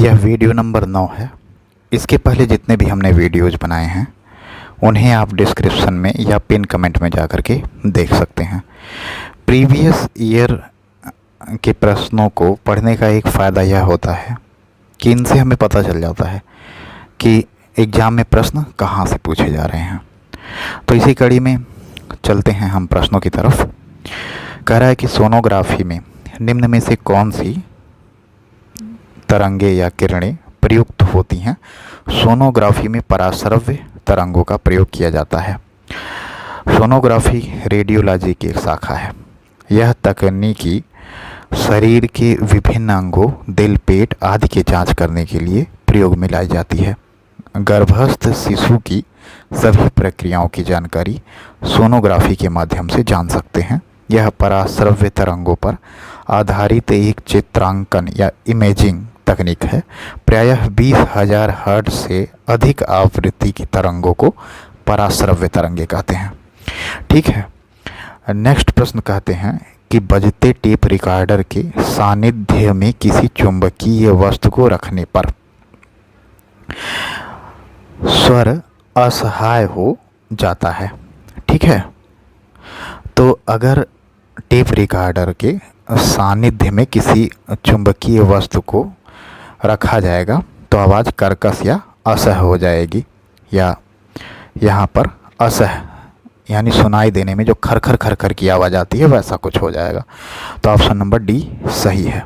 यह video number 9 है। इसके पहले जितने भी हमने वीडियोज़ बनाए हैं उन्हें आप डिस्क्रिप्शन में या पिन कमेंट में जा कर के देख सकते हैं। प्रीवियस ईयर के प्रश्नों को पढ़ने का एक फ़ायदा यह होता है कि इनसे हमें पता चल जाता है कि एग्ज़ाम में प्रश्न कहाँ से पूछे जा रहे हैं। तो इसी कड़ी में चलते हैं हम प्रश्नों की तरफ। कह रहा है कि सोनोग्राफी में निम्न में से कौन सी तरंगे या किरणें प्रयुक्त होती हैं। सोनोग्राफी में पराश्रव्य तरंगों का प्रयोग किया जाता है। सोनोग्राफी रेडियोलॉजी की एक शाखा है। यह तकनीकी शरीर के विभिन्न अंगों, दिल, पेट आदि की जांच करने के लिए प्रयोग में लाई जाती है। गर्भस्थ शिशु की सभी प्रक्रियाओं की जानकारी सोनोग्राफी के माध्यम से जान सकते हैं। यह पराश्रव्य तरंगों पर आधारित एक चित्रांकन या इमेजिंग तकनीक है। प्रायः 20,000 हर्ट्ज से अधिक आवृत्ति की तरंगों को पराश्रव्य तरंगे कहते हैं। ठीक है, नेक्स्ट प्रश्न कहते हैं कि बजते टेप रिकॉर्डर के सानिध्य में किसी चुंबकीय वस्तु को रखने पर स्वर असहाय हो जाता है। ठीक है, तो अगर टेप रिकॉर्डर के सानिध्य में किसी चुंबकीय वस्तु को रखा जाएगा तो आवाज़ कर्कश या असह हो जाएगी, या यहाँ पर असह यानी सुनाई देने में जो खरखर खरखर की आवाज़ आती है वैसा कुछ हो जाएगा। तो ऑप्शन नंबर डी सही है।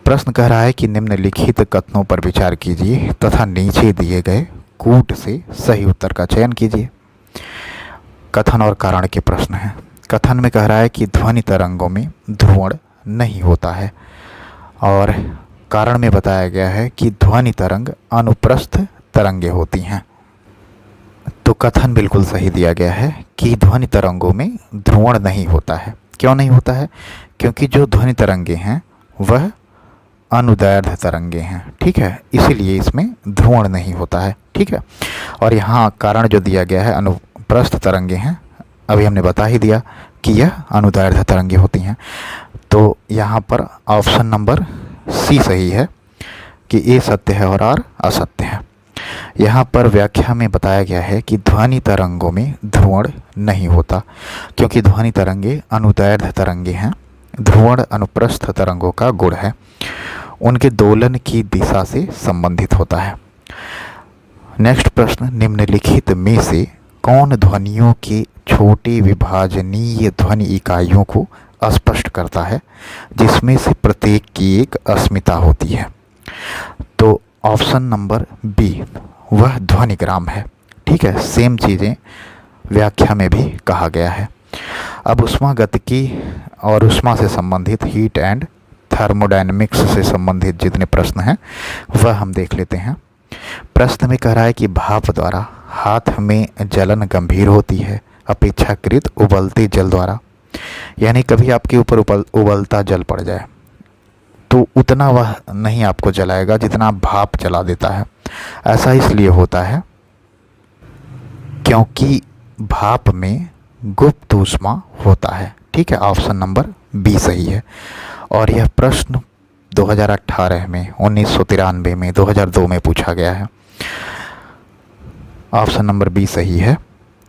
प्रश्न कह रहा है कि निम्नलिखित कथनों पर विचार कीजिए तथा नीचे दिए गए कूट से सही उत्तर का चयन कीजिए। कथन और कारण के प्रश्न हैं। कथन में कह रहा है कि ध्वनि तरंगों में ध्रुवण नहीं होता है, और कारण में बताया गया है कि ध्वनि तरंग अनुप्रस्थ तरंगे होती हैं। तो कथन बिल्कुल सही दिया गया है कि ध्वनि तरंगों में ध्रुवण नहीं होता है। क्यों नहीं होता है? क्योंकि जो ध्वनि तरंगे हैं वह अनुदैर्ध्य तरंगे हैं। ठीक है, इसीलिए इसमें ध्रुवण नहीं होता है। ठीक है, और यहाँ कारण जो दिया गया है अनुप्रस्थ तरंगे हैं, अभी हमने बता ही दिया कि यह अनुदैर्ध्य तरंगे होती हैं। तो यहाँ पर ऑप्शन नंबर सी सही है कि ए सत्य है और आर असत्य है। यहाँ पर व्याख्या में बताया गया है कि ध्वनि तरंगों में ध्रुवण नहीं होता क्योंकि ध्वनि तरंगे अनुदैर्ध्य तरंगे हैं। ध्रुवण अनुप्रस्थ तरंगों का गुण है, उनके दोलन की दिशा से संबंधित होता है। नेक्स्ट प्रश्न, निम्नलिखित में से कौन ध्वनियों के छोटे विभाजनीय ध्वनि इकाइयों को स्पष्ट करता है जिसमें से प्रत्येक की एक अस्मिता होती है? तो ऑप्शन नंबर बी वह ध्वनिग्राम है। ठीक है, सेम चीज़ें व्याख्या में भी कहा गया है। अब ऊष्मागतिकी और ऊष्मा से संबंधित हीट एंड थर्मोडायनेमिक्स से संबंधित जितने प्रश्न हैं वह हम देख लेते हैं। प्रश्न में कह रहा है कि भाप द्वारा हाथ में जलन गंभीर होती है अपेक्षाकृत उबलते जल द्वारा। यानी कभी आपके ऊपर उबलता जल पड़ जाए तो उतना वह नहीं आपको जलाएगा जितना भाप जला देता है। ऐसा इसलिए होता है क्योंकि भाप में गुप्त ऊष्मा होता है। ठीक है, ऑप्शन नंबर बी सही है। और यह प्रश्न 2018 में, 1993 में, 2002 में पूछा गया है। ऑप्शन नंबर बी सही है।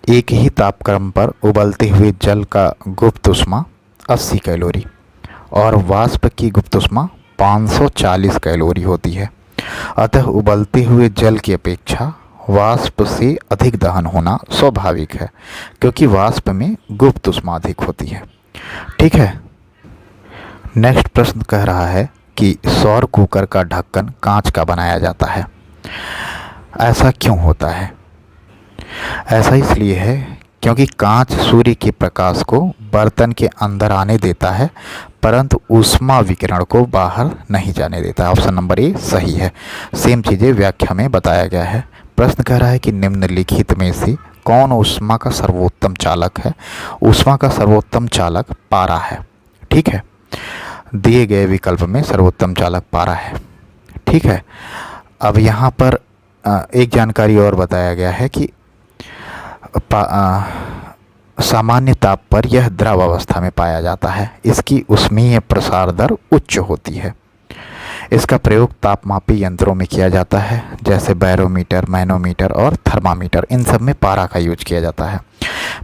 एक ही तापक्रम पर उबलते हुए जल का गुप्त ऊष्मा 80 कैलोरी और वाष्प की गुप्त ऊष्मा 540 कैलोरी होती है। अतः उबलते हुए जल की अपेक्षा वाष्प से अधिक दहन होना स्वाभाविक है क्योंकि वाष्प में गुप्त ऊष्मा अधिक होती है। ठीक है, नेक्स्ट प्रश्न कह रहा है कि सौर कुकर का ढक्कन कांच का बनाया जाता है। ऐसा क्यों होता है? ऐसा इसलिए है क्योंकि कांच सूर्य के प्रकाश को बर्तन के अंदर आने देता है परंतु ऊष्मा विकिरण को बाहर नहीं जाने देता। ऑप्शन नंबर ए सही है। सेम चीज़ें व्याख्या में बताया गया है। प्रश्न कह रहा है कि निम्नलिखित में से कौन ऊष्मा का सर्वोत्तम चालक है? ऊष्मा का सर्वोत्तम चालक पारा है। ठीक है, दिए गए विकल्प में सर्वोत्तम चालक पारा है। ठीक है, अब यहाँ पर एक जानकारी और बताया गया है कि सामान्य ताप पर यह द्रव अवस्था में पाया जाता है। इसकी ऊष्मीय प्रसार दर उच्च होती है। इसका प्रयोग तापमापी यंत्रों में किया जाता है, जैसे बैरोमीटर, मैनोमीटर और थर्मामीटर। इन सब में पारा का यूज किया जाता है।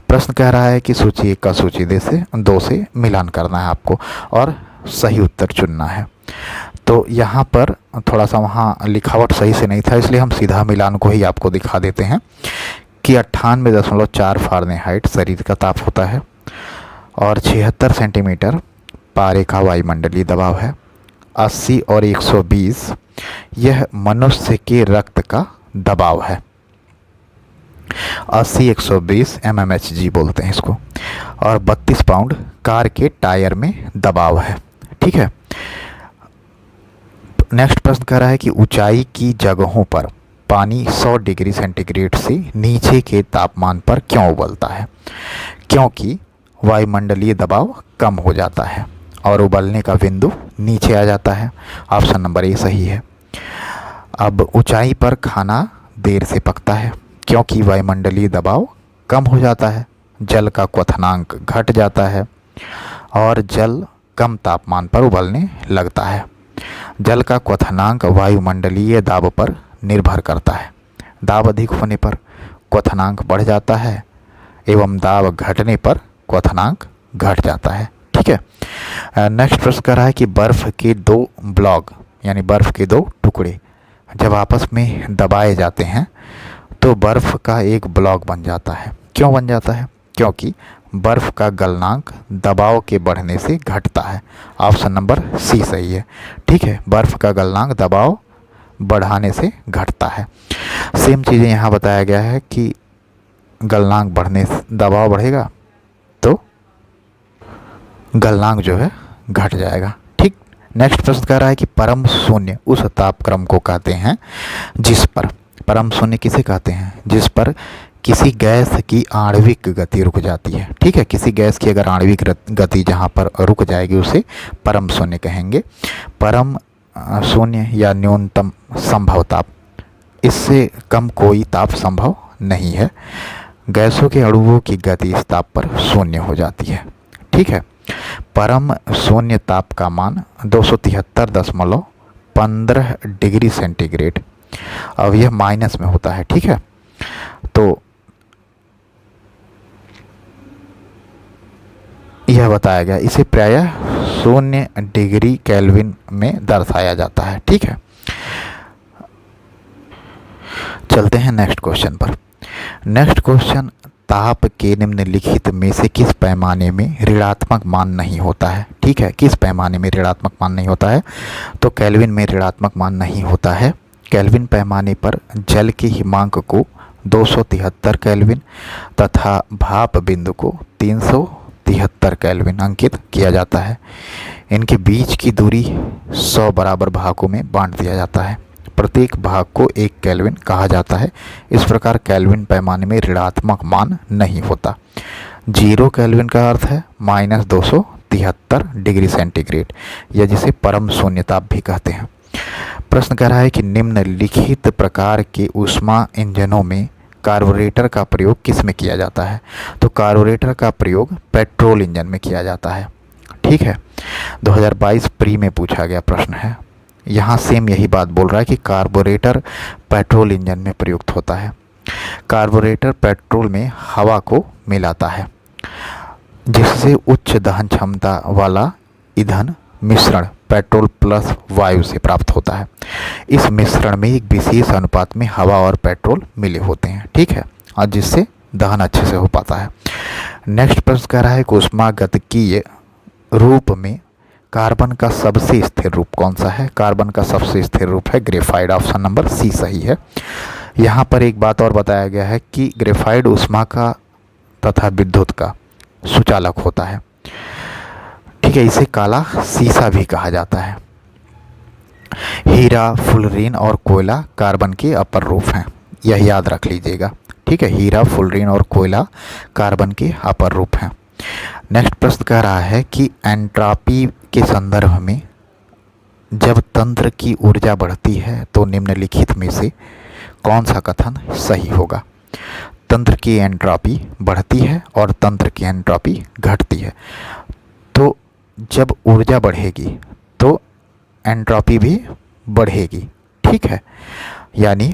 प्रश्न कह रहा है कि सूची 1 का सूची 2 से मिलान करना है आपको और सही उत्तर चुनना है। तो यहाँ पर थोड़ा सा वहाँ लिखावट सही से नहीं था, इसलिए हम सीधा मिलान को ही आपको दिखा देते हैं कि 98.4 फ़ारेनहाइट शरीर का ताप होता है और 76 सेंटीमीटर पारे का वायुमंडलीय दबाव है। 80 और 120 यह मनुष्य के रक्त का दबाव है। 80-120 mmHg बोलते हैं इसको। और 32 पाउंड कार के टायर में दबाव है। ठीक है। नेक्स्ट प्रश्न कह रहा है कि ऊंचाई की जगहों पर पानी 100 डिग्री सेंटीग्रेड से नीचे के तापमान पर क्यों उबलता है? क्योंकि वायुमंडलीय दबाव कम हो जाता है और उबलने का बिंदु नीचे आ जाता है। ऑप्शन नंबर ए सही है। अब ऊंचाई पर खाना देर से पकता है क्योंकि वायुमंडलीय दबाव कम हो जाता है, जल का क्वथनांक घट जाता है और जल कम तापमान पर उबलने लगता है। जल का क्वथनांक वायुमंडलीय दाब पर निर्भर करता है। दाब अधिक होने पर क्वथनांक बढ़ जाता है एवं दाब घटने पर क्वथनांक घट जाता है। ठीक है। नेक्स्ट प्रश्न कर रहा है कि बर्फ़ के 2 ब्लॉक यानी बर्फ़ के 2 टुकड़े जब आपस में दबाए जाते हैं तो बर्फ़ का एक ब्लॉक बन जाता है। क्यों बन जाता है? क्योंकि बर्फ़ का गलनांक दबाव के बढ़ने से घटता है। ऑप्शन नंबर सी सही है। ठीक है। बर्फ़ का गलनांक दबाव बढ़ाने से घटता है। सेम चीज़ें यहाँ बताया गया है कि गलनांक बढ़ने से दबाव बढ़ेगा तो गलनांक जो है घट जाएगा। ठीक। नेक्स्ट प्रश्न कह रहा है कि परम शून्य उस तापक्रम को कहते हैं जिस पर, परम शून्य किसे कहते हैं? जिस पर किसी गैस की आणविक गति रुक जाती है। ठीक है। किसी गैस की अगर आणविक गति जहाँ पर रुक जाएगी उसे परम शून्य कहेंगे। परम शून्य या न्यूनतम संभव ताप, इससे कम कोई ताप संभव नहीं है। गैसों के अणुओं की गति इस ताप पर शून्य हो जाती है। ठीक है। परम शून्य ताप का मान 273.15 डिग्री सेंटीग्रेड। अब यह माइनस में होता है। ठीक है। तो यह बताया गया, इसे प्रायः 0 डिग्री केल्विन में दर्शाया जाता है। ठीक है। चलते हैं नेक्स्ट क्वेश्चन पर। नेक्स्ट क्वेश्चन, ताप के निम्नलिखित में से किस पैमाने में ऋणात्मक मान नहीं होता है? ठीक है। किस पैमाने में ऋणात्मक मान नहीं होता है? तो केल्विन में ऋणात्मक मान नहीं होता है। केल्विन पैमाने पर जल के हिमांक को 273 केल्विन तथा भाप बिंदु को 373 केल्विन अंकित किया जाता है। इनके बीच की दूरी 100 बराबर भागों में बांट दिया जाता है। प्रत्येक भाग को 1 केल्विन कहा जाता है। इस प्रकार केल्विन पैमाने में ऋणात्मक मान नहीं होता। 0 केल्विन का अर्थ है -273 डिग्री सेंटीग्रेड, या जिसे परम शून्य ताप भी कहते हैं। प्रश्न कह रहा है कि निम्नलिखित प्रकार के ऊष्मा इंजनों में कार्बोरेटर का प्रयोग किस में किया जाता है? तो कार्बोरेटर का प्रयोग पेट्रोल इंजन में किया जाता है। ठीक है। 2022 प्री में पूछा गया प्रश्न है। यहाँ सेम यही बात बोल रहा है कि कार्बोरेटर पेट्रोल इंजन में प्रयुक्त होता है। कार्बोरेटर पेट्रोल में हवा को मिलाता है जिससे उच्च दहन क्षमता वाला ईंधन मिश्रण पेट्रोल प्लस वायु से प्राप्त होता है। इस मिश्रण में एक विशेष अनुपात में हवा और पेट्रोल मिले होते हैं। ठीक है। और जिससे दहन अच्छे से हो पाता है। नेक्स्ट प्रश्न कह रहा है कि ऊष्मागतिकीय रूप में कार्बन का सबसे स्थिर रूप कौन सा है? कार्बन का सबसे स्थिर रूप है ग्रेफाइट। ऑप्शन नंबर सी सही है। यहाँ पर एक बात और बताया गया है कि ग्रेफाइट ऊष्मा का तथा विद्युत का सुचालक होता है। ठीक है। इसे काला सीसा भी कहा जाता है। हीरा, फुलरीन और कोयला कार्बन के अपर रूप हैं, यह याद रख लीजिएगा। ठीक है। हीरा, फुलरीन और कोयला कार्बन के अपर रूप हैं। नेक्स्ट प्रश्न कह रहा है कि एंट्रॉपी के संदर्भ में जब तंत्र की ऊर्जा बढ़ती है तो निम्नलिखित में से कौन सा कथन सही होगा? तंत्र की एंट्रॉपी बढ़ती है और तंत्र की एंट्रॉपी घटती है। तो जब ऊर्जा बढ़ेगी तो एंट्रॉपी भी बढ़ेगी। ठीक है, यानी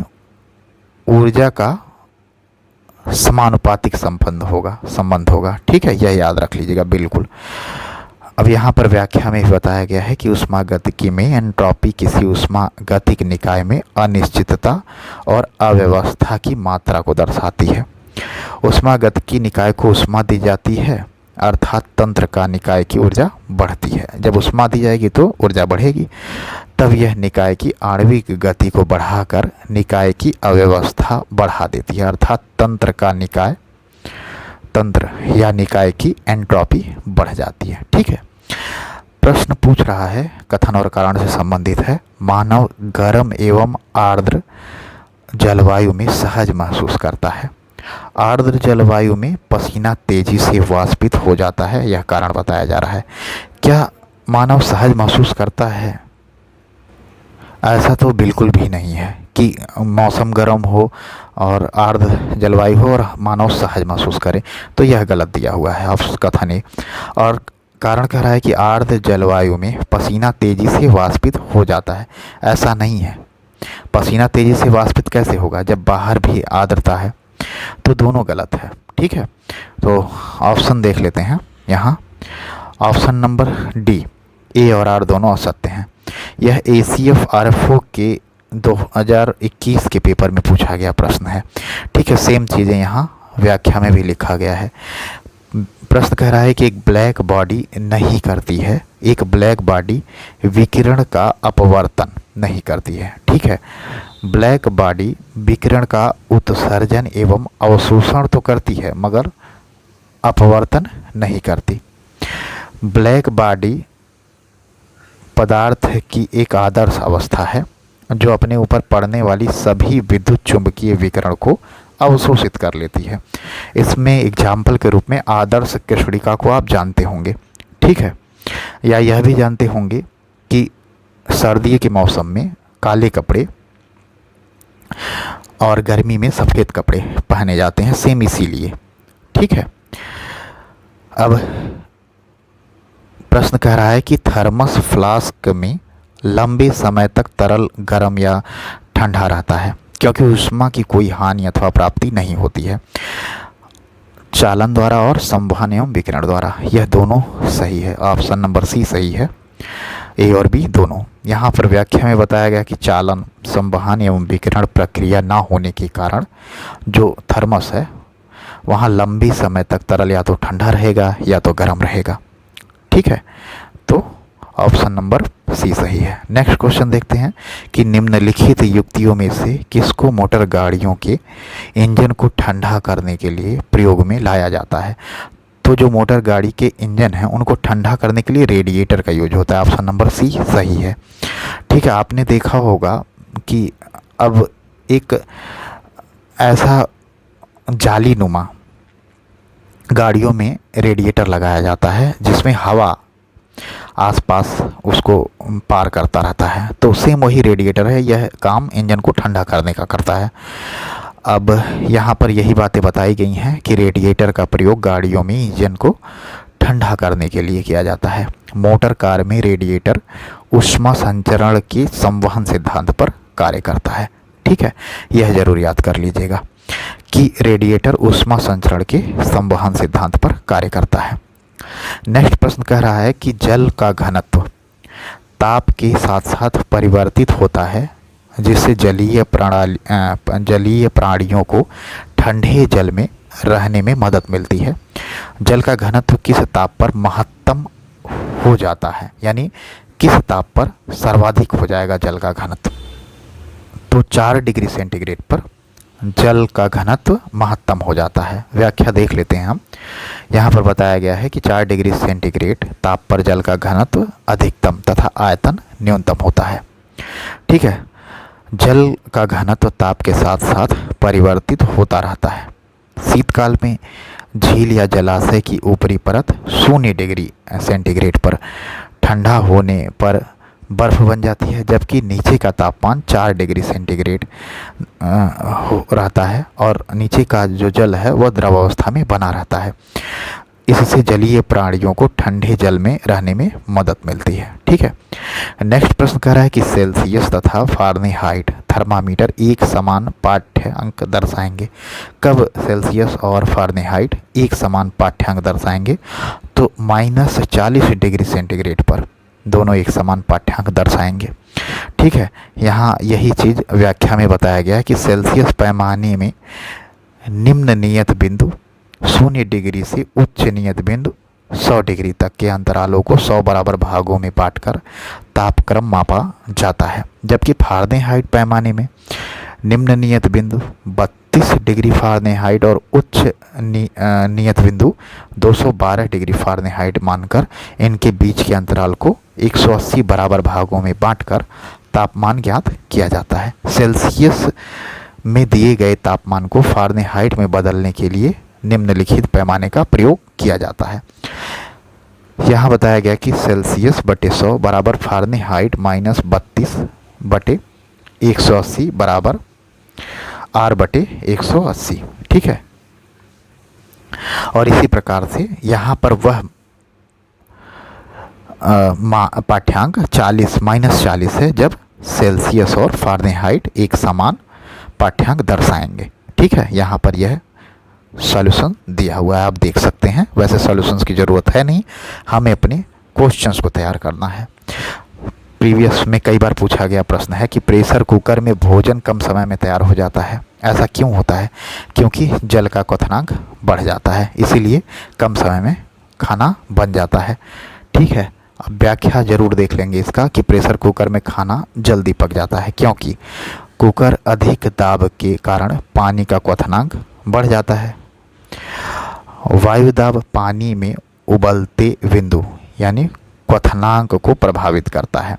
ऊर्जा का समानुपातिक संबंध होगा। ठीक है, यह याद रख लीजिएगा बिल्कुल। अब यहाँ पर व्याख्या में बताया गया है कि ऊष्मागतिकी में एंट्रॉपी किसी ऊष्मागतिक निकाय में अनिश्चितता और अव्यवस्था की मात्रा को दर्शाती है। ऊष्मागतिकी निकाय को ऊष्मा दी जाती है, अर्थात तंत्र का निकाय की ऊर्जा बढ़ती है। जब ऊष्मा दी जाएगी तो ऊर्जा बढ़ेगी, तब यह निकाय की आणविक गति को बढ़ाकर निकाय की अव्यवस्था बढ़ा देती है, अर्थात तंत्र या निकाय की एंट्रॉपी बढ़ जाती है। ठीक है, प्रश्न पूछ रहा है, कथन और कारण से संबंधित है। मानव गर्म एवं आर्द्र जलवायु में सहज महसूस करता है। आर्द्र जलवायु में पसीना तेजी से वाष्पित हो जाता है, यह कारण बताया जा रहा है। क्या मानव सहज महसूस करता है? ऐसा तो बिल्कुल भी नहीं है कि मौसम गर्म हो और आर्द्र जलवायु हो और मानव सहज महसूस करे, तो यह गलत दिया हुआ है ऑप्शन कथन ए। और कारण कह रहा है कि आर्द्र जलवायु में पसीना तेजी से वाष्पित हो जाता है, ऐसा नहीं है। पसीना तेजी से वाष्पित कैसे होगा जब बाहर भी आर्द्रता है? तो दोनों गलत है। ठीक है, तो ऑप्शन देख लेते हैं यहाँ। ऑप्शन नंबर डी, ए और आर दोनों असत्य हैं। यह ACF-RFO के 2021 के पेपर में पूछा गया प्रश्न है। ठीक है, सेम चीज़ें यहाँ व्याख्या में भी लिखा गया है। प्रश्न कह रहा है कि एक ब्लैक बॉडी नहीं करती है, एक ब्लैक बॉडी विकिरण का अपवर्तन नहीं करती है। ठीक है, ब्लैक बॉडी विकिरण का उत्सर्जन एवं अवशोषण तो करती है मगर अपवर्तन नहीं करती। ब्लैक बॉडी पदार्थ की एक आदर्श अवस्था है जो अपने ऊपर पड़ने वाली सभी विद्युत चुंबकीय विकिरण को अवशोषित कर लेती है। इसमें एग्जाम्पल के रूप में आदर्श कृष्णिका को आप जानते होंगे। ठीक है, या यह भी जानते होंगे कि सर्दी के मौसम में काले कपड़े और गर्मी में सफ़ेद कपड़े पहने जाते हैं, सेम इसीलिए। ठीक है, अब प्रश्न कह रहा है कि थर्मस फ्लास्क में लंबे समय तक तरल गर्म या ठंडा रहता है क्योंकि ऊष्मा की कोई हानि अथवा प्राप्ति नहीं होती है चालन द्वारा और संवहन एवं विकिरण द्वारा। यह दोनों सही है, ऑप्शन नंबर सी सही है, ए और बी दोनों। यहाँ पर व्याख्या में बताया गया कि चालन, संवहन एवं विकिरण प्रक्रिया ना होने के कारण जो थर्मस है वहाँ लंबी समय तक तरल या तो ठंडा रहेगा या तो गर्म रहेगा। ठीक है, तो ऑप्शन नंबर सी सही है। नेक्स्ट क्वेश्चन देखते हैं कि निम्नलिखित युक्तियों में से किसको मोटर गाड़ियों के इंजन को ठंडा करने के लिए प्रयोग में लाया जाता है? तो जो मोटर गाड़ी के इंजन हैं उनको ठंडा करने के लिए रेडिएटर का यूज होता है, ऑप्शन नंबर सी सही है। ठीक है, आपने देखा होगा कि अब एक ऐसा जालीनुमा गाड़ियों में रेडिएटर लगाया जाता है जिसमें हवा आसपास उसको पार करता रहता है, तो सेम वही रेडिएटर है, यह काम इंजन को ठंडा करने का करता है। अब यहाँ पर यही बातें बताई गई हैं कि रेडिएटर का प्रयोग गाड़ियों में इंजन को ठंडा करने के लिए किया जाता है। मोटर कार में रेडिएटर ऊष्मा संचरण के संवहन सिद्धांत पर कार्य करता है। ठीक है, यह जरूर याद कर लीजिएगा कि रेडिएटर ऊष्मा संचरण के संवहन सिद्धांत पर कार्य करता है। नेक्स्ट प्रश्न कह रहा है कि जल का घनत्व ताप के साथ साथ परिवर्तित होता है जिससे जलीय प्राणियों को ठंडे जल में रहने में मदद मिलती है। जल का घनत्व किस ताप पर महत्तम हो जाता है, यानी किस ताप पर सर्वाधिक हो जाएगा जल का घनत्व? तो 4 डिग्री सेंटीग्रेड पर जल का घनत्व महत्तम हो जाता है। व्याख्या देख लेते हैं हम। यहाँ पर बताया गया है कि 4 डिग्री सेंटीग्रेड ताप पर जल का घनत्व अधिकतम तथा आयतन न्यूनतम होता है। ठीक है, जल का घनत्व ताप के साथ साथ परिवर्तित होता रहता है। शीतकाल में झील या जलाशय की ऊपरी परत 0 डिग्री सेंटीग्रेड पर ठंडा होने पर बर्फ़ बन जाती है, जबकि नीचे का तापमान 4 डिग्री सेंटीग्रेड रहता है और नीचे का जो जल है वह द्रव अवस्था में बना रहता है। इससे जलीय प्राणियों को ठंडे जल में रहने में मदद मिलती है। ठीक है, नेक्स्ट प्रश्न कह रहा है कि सेल्सियस तथा फ़ारेनहाइट थर्मामीटर एक समान पाठ्यांक दर्शाएंगे। कब सेल्सियस और फ़ारेनहाइट एक समान पाठ्यांक दर्शाएंगे? तो -40 डिग्री सेंटीग्रेड पर दोनों एक समान पाठ्यांक दर्शाएंगे। ठीक है, यहाँ यही चीज़ व्याख्या में बताया गया है कि सेल्सियस पैमाने में निम्न नियत बिंदु 0 डिग्री से उच्च नियत बिंदु 100 डिग्री तक के अंतरालों को 100 बराबर भागों में बांटकर तापक्रम मापा जाता है, जबकि फ़ारेनहाइट पैमाने में निम्न नियत बिंदु 32 डिग्री फ़ारेनहाइट और उच्च नियत बिंदु 212 डिग्री फ़ारेनहाइट मानकर इनके बीच के अंतराल को 180 बराबर भागों में बांटकर तापमान ज्ञात किया जाता है। सेल्सियस में दिए गए तापमान को फ़ारेनहाइट में बदलने के लिए निम्नलिखित पैमाने का प्रयोग किया जाता है। यहाँ बताया गया कि सेल्सियस बटे 100 बराबर फ़ारेनहाइट -32 बटे 180 बराबर R बटे 180। ठीक है, और इसी प्रकार से यहाँ पर वह पाठ्यांक 40 है जब सेल्सियस और फ़ारेनहाइट एक समान पाठ्यांक दर्शाएंगे। ठीक है, यहाँ पर यह सॉल्यूशन दिया हुआ है, आप देख सकते हैं। वैसे सॉल्यूशंस की ज़रूरत है नहीं, हमें अपने क्वेश्चंस को तैयार करना है। प्रीवियस में कई बार पूछा गया प्रश्न है कि प्रेशर कुकर में भोजन कम समय में तैयार हो जाता है। ऐसा क्यों होता है? क्योंकि जल का क्वथनांक बढ़ जाता है, इसीलिए कम समय में खाना बन जाता है। ठीक है, अब व्याख्या ज़रूर देख लेंगे इसका कि प्रेशर कुकर में खाना जल्दी पक जाता है क्योंकि कुकर अधिक दाब के कारण पानी का क्वथनांक बढ़ जाता है। वायु दाब पानी में उबलते बिंदु यानी क्वथनांक को प्रभावित करता है।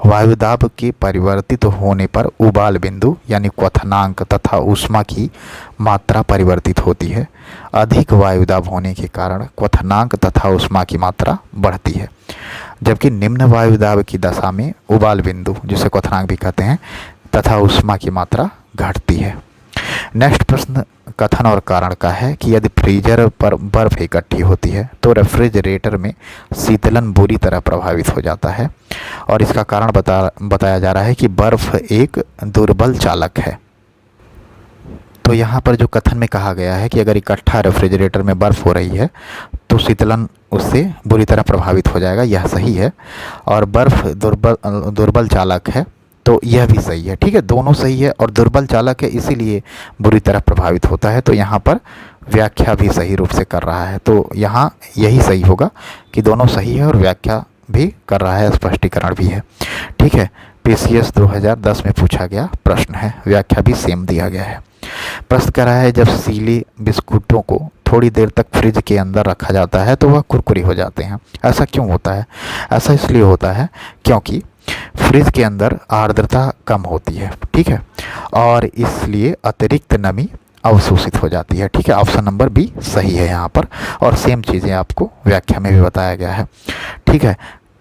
वायु दाब के परिवर्तित होने पर उबाल बिंदु यानी क्वथनांक तथा ऊष्मा की मात्रा परिवर्तित होती है। अधिक वायु दाब होने के कारण क्वथनांक तथा ऊष्मा की मात्रा बढ़ती है, जबकि निम्न वायु दाब की दशा में उबाल बिंदु जिसे क्वथनांक भी कहते हैं तथा ऊष्मा की मात्रा घटती है। नेक्स्ट प्रश्न कथन और कारण का है कि यदि फ्रीजर पर बर्फ़ इकट्ठी होती है तो रेफ्रिजरेटर में शीतलन बुरी तरह प्रभावित हो जाता है, और इसका कारण बताया जा रहा है कि बर्फ़ एक दुर्बल चालक है। तो यहाँ पर जो कथन में कहा गया है कि अगर इकट्ठा रेफ्रिजरेटर में बर्फ़ हो रही है तो शीतलन उससे बुरी तरह प्रभावित हो जाएगा, यह सही है। और बर्फ़ दुर्बल चालक है तो यह भी सही है। ठीक है, दोनों सही है और दुर्बल चालक है इसीलिए बुरी तरह प्रभावित होता है। तो यहाँ पर व्याख्या भी सही रूप से कर रहा है, तो यहाँ यही सही होगा कि दोनों सही है और व्याख्या भी कर रहा है, स्पष्टीकरण भी है। ठीक है, PCS 2010 में पूछा गया प्रश्न है, व्याख्या भी सेम दिया गया है। प्रश्न कर रहा है जब सीले बिस्कुटों को थोड़ी देर तक फ्रिज के अंदर रखा जाता है तो वह कुरकुरी हो जाते हैं। ऐसा क्यों होता है? ऐसा इसलिए होता है क्योंकि फ्रिज के अंदर आर्द्रता कम होती है। ठीक है, और इसलिए अतिरिक्त नमी अवशोषित हो जाती है। ठीक है, ऑप्शन नंबर बी सही है यहाँ पर, और सेम चीज़ें आपको व्याख्या में भी बताया गया है। ठीक है,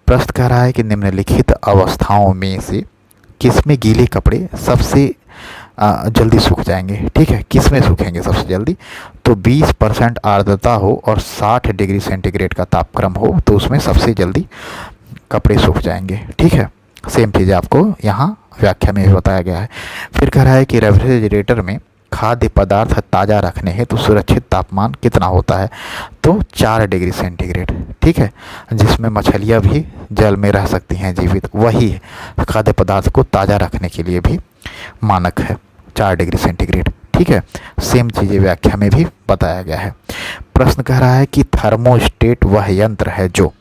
प्रश्न कह रहा है कि निम्नलिखित अवस्थाओं में से किसमें गीले कपड़े सबसे जल्दी सूख जाएंगे? ठीक है, किस में सूखेंगे सबसे जल्दी? तो 20% आर्द्रता हो और 60 डिग्री सेंटीग्रेड का तापक्रम हो तो उसमें सबसे जल्दी कपड़े सूख जाएंगे। ठीक है, सेम चीज़ आपको यहाँ व्याख्या में भी बताया गया है। फिर कह रहा है कि रेफ्रिजरेटर में खाद्य पदार्थ ताज़ा रखने हेतु तो सुरक्षित तापमान कितना होता है? तो 4 डिग्री सेंटीग्रेड। ठीक है, जिसमें मछलियाँ भी जल में रह सकती हैं जीवित, वही खाद्य पदार्थ को ताज़ा रखने के लिए भी मानक है 4 डिग्री सेंटीग्रेड। ठीक है, सेम चीज़ें व्याख्या में भी बताया गया है। प्रश्न कह रहा है कि थर्मोस्टेट वह यंत्र है जो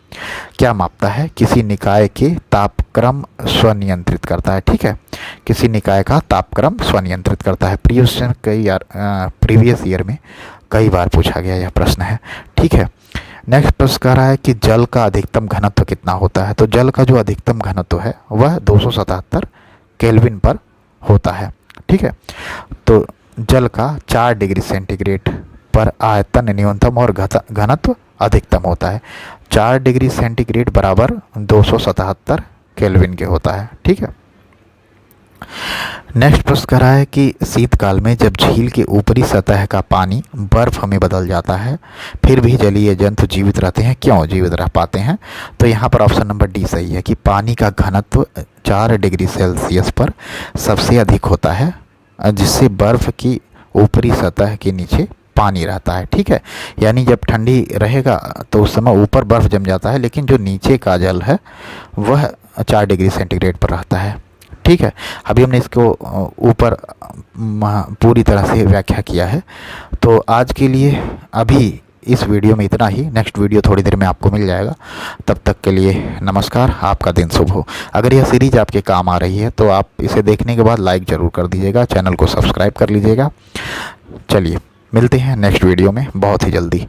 क्या मापता है? किसी निकाय के तापक्रम स्वनियंत्रित करता है। ठीक है, किसी निकाय का तापक्रम स्वनियंत्रित करता है। प्रीवियस ईयर में कई बार पूछा गया यह प्रश्न है। ठीक है, नेक्स्ट प्रश्न कह रहा है कि जल का अधिकतम घनत्व कितना होता है? तो जल का जो अधिकतम घनत्व है वह 277 केल्विन पर होता है। ठीक है, तो जल का 4 डिग्री सेंटीग्रेड पर आयतन न्यूनतम और घनत्व अधिकतम होता है। 4 डिग्री सेंटीग्रेड बराबर 277 केल्विन के होता है। ठीक है, नेक्स्ट प्रश्न कह रहा है कि शीतकाल में जब झील के ऊपरी सतह का पानी बर्फ में बदल जाता है फिर भी जलीय जंतु जीवित रहते हैं, क्यों जीवित रह पाते हैं? तो यहाँ पर ऑप्शन नंबर डी सही है कि पानी का घनत्व 4 डिग्री सेल्सियस पर सबसे अधिक होता है, जिससे बर्फ की ऊपरी सतह के नीचे पानी रहता है। ठीक है, यानी जब ठंडी रहेगा तो उस समय ऊपर बर्फ़ जम जाता है, लेकिन जो नीचे का जल है वह 4 डिग्री सेंटीग्रेड पर रहता है। ठीक है, अभी हमने इसको ऊपर पूरी तरह से व्याख्या किया है। तो आज के लिए अभी इस वीडियो में इतना ही। नेक्स्ट वीडियो थोड़ी देर में आपको मिल जाएगा। तब तक के लिए नमस्कार, आपका दिन शुभ हो। अगर यह सीरीज़ आपके काम आ रही है तो आप इसे देखने के बाद लाइक ज़रूर कर दीजिएगा, चैनल को सब्सक्राइब कर लीजिएगा। चलिए मिलते हैं नेक्स्ट वीडियो में बहुत ही जल्दी।